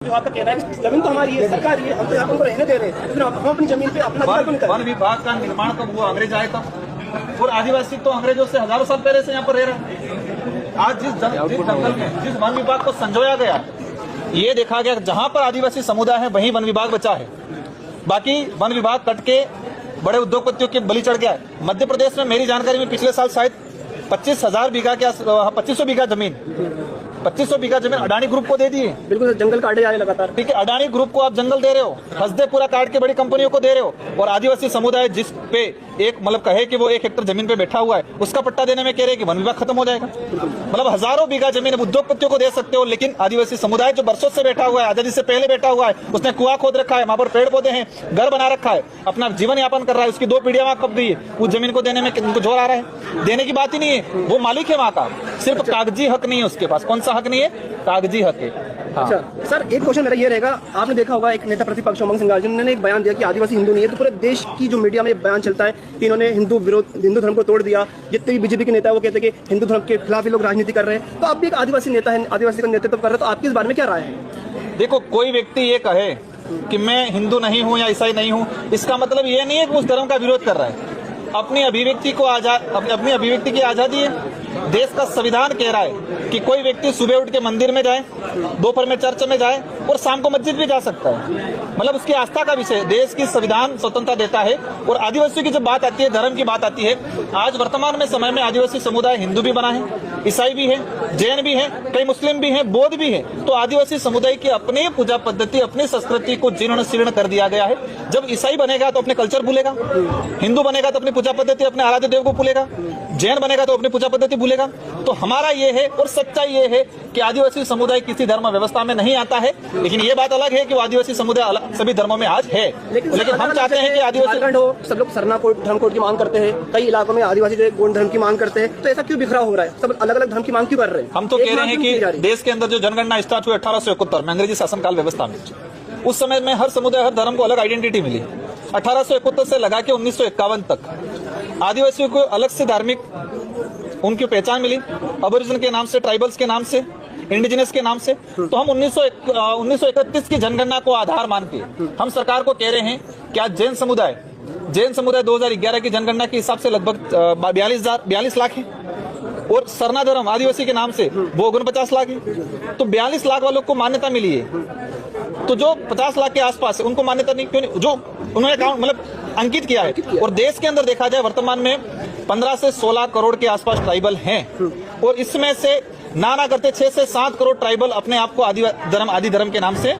जो आपका कहना है जमीन तो हमारी है, सरकार है, हम तो यहाँ पर उनको रहने दे रहे हैं, लेकिन हम अपनी जमीन पे अपना अधिकार क्यों नहीं कर रहे? वन विभाग का निर्माण कब हुआ? अंग्रेज आए तब। और आदिवासी तो अंग्रेजों से हजारों साल पहले से यहाँ पर रह रहे हैं। आज जिस जंगल में जिस वन विभाग को संजोया गया, ये देखा गया जहाँ पर आदिवासी समुदाय है वहीं वन विभाग बचा है, बाकी वन विभाग कट के बड़े उद्योगपतियों के बलि चढ़ गया है। मध्य प्रदेश में मेरी जानकारी में पिछले साल शायद 25,000 बीघा के 2500 बीघा जमीन 2500 बीघा जमीन अडानी ग्रुप को दे दी है। बिल्कुल जंगल काटे जा रहे लगातार। ठीक है, अडानी ग्रुप को आप जंगल दे रहे हो, हसदेपुरा काट के बड़ी कंपनियों को दे रहे हो, और आदिवासी समुदाय जिस पे एक मतलब कहे कि वो 1 हेक्टर जमीन पे बैठा हुआ है, उसका पट्टा देने में कह रहे हैं कि वन विभाग खत्म हो जाएगा। मतलब हजारों बीघा जमीन उद्योगपतियों को दे सकते हो, लेकिन आदिवासी समुदाय जो बरसों से बैठा हुआ है, आजादी से पहले बैठा हुआ है, उसने कुआं खोद रखा है, वहां पर पेड़ पौधे हैं, घर बना रखा है, अपना जीवन यापन कर रहा है, उसकी 2 पीढ़ियां वहां कब गई है, उस जमीन को देने में उनको जोर आ रहा है। देने की बात ही नहीं है, वो मालिक है वहां का, सिर्फ कागजी हक नहीं है उसके पास। कौन सा हक नहीं है? कागजी हक है। हाँ। अच्छा सर, एक क्वेश्चन मेरा ये रहेगा, आपने देखा होगा एक नेता प्रतिपक्ष उमंग सिंह गार्जन ने एक बयान दिया कि आदिवासी हिंदू नहीं है, तो पूरे देश की जो मीडिया में बयान चलता है कि इन्होंने हिंदू धर्म को तोड़ दिया। जितने भी बीजेपी के नेता है वो कहते हैं कि हिंदू धर्म के खिलाफ ही लोग राजनीति कर रहे हैं। तो आप भी एक आदिवासी नेता है, आदिवासी का नेतृत्व कर रहे हैं, तो आपके इस बारे में क्या राय है? देखो, कोई व्यक्ति ये कहे कि मैं हिंदू नहीं हूं या ईसाई नहीं हूं, इसका मतलब ये नहीं है कि उस धर्म का विरोध कर रहा है। अपनी अभिव्यक्ति की आजादी है। देश का संविधान कह रहा है कि कोई व्यक्ति सुबह उठ के मंदिर में जाए, दोपहर में चर्च में जाए और शाम को मस्जिद भी जा सकता है। मतलब उसकी आस्था का विषय, देश की संविधान स्वतंत्रता देता है। और आदिवासियों की जब बात आती है, धर्म की बात आती है, आज वर्तमान में समय में आदिवासी समुदाय हिंदू भी बना है, ईसाई भी है, जैन भी है, कई मुस्लिम भी है, बौद्ध भी है। तो आदिवासी समुदाय की अपनी पूजा पद्धति, अपनी संस्कृति को जीर्ण शीर्ण कर दिया गया है। जब ईसाई बनेगा तो अपने कल्चर भूलेगा, हिंदू बनेगा तो अपनी पूजा पद्धति, अपने आराध्य देव को भूलेगा, जैन बनेगा तो अपनी पूजा पद्धति भूलेगा। तो हमारा ये है और सच्चाई ये है कि आदिवासी समुदाय किसी धर्म व्यवस्था में नहीं आता है, लेकिन ये बात अलग है कि वो आदिवासी समुदाय सभी धर्मों में आज है। लेकिन हम चाहते हैं कि आदिवासी सब लोग सरना कोड धर्म कोड की मांग करते हैं, कई इलाकों में आदिवासी जो गौंड धर्म की मांग करते हैं, तो ऐसा क्यों बिखरा हो रहा है? सब अलग अलग धर्म की मांग क्यों कर रहे हैं? हम तो कह रहे हैं कि देश के अंदर जो जनगणना स्टार्ट हुई 1871 में अंग्रेजी शासनकाल व्यवस्था में, उस समय में हर समुदाय हर धर्म को अलग आइडेंटिटी मिली। 1871 से लगा के 1951 तक आदिवासियों को अलग से धार्मिक उनकी पहचान मिली, अबोरिजिन के नाम से, ट्राइबल्स के नाम से, इंडिजिनस के नाम से। तो हम 1931 की जनगणना को आधार मान के हम सरकार को कह रहे हैं कि आज जैन समुदाय 2011 की जनगणना के हिसाब से लगभग 42 लाख है, और सरना धर्म आदिवासी के नाम से वो 49 लाख है। तो 42 लाख वालों को मान्यता मिली है, तो जो 50 लाख के आसपास है उनको मान्यता नहीं, क्यों नहीं? जो उन्होंने मतलब अंकित किया है। और देश के अंदर देखा जाए वर्तमान में 15 से 16 करोड़ के आसपास ट्राइबल हैं, और इसमें से ना करते 6 से 7 करोड़ ट्राइबल अपने आप को आदि धर्म के नाम से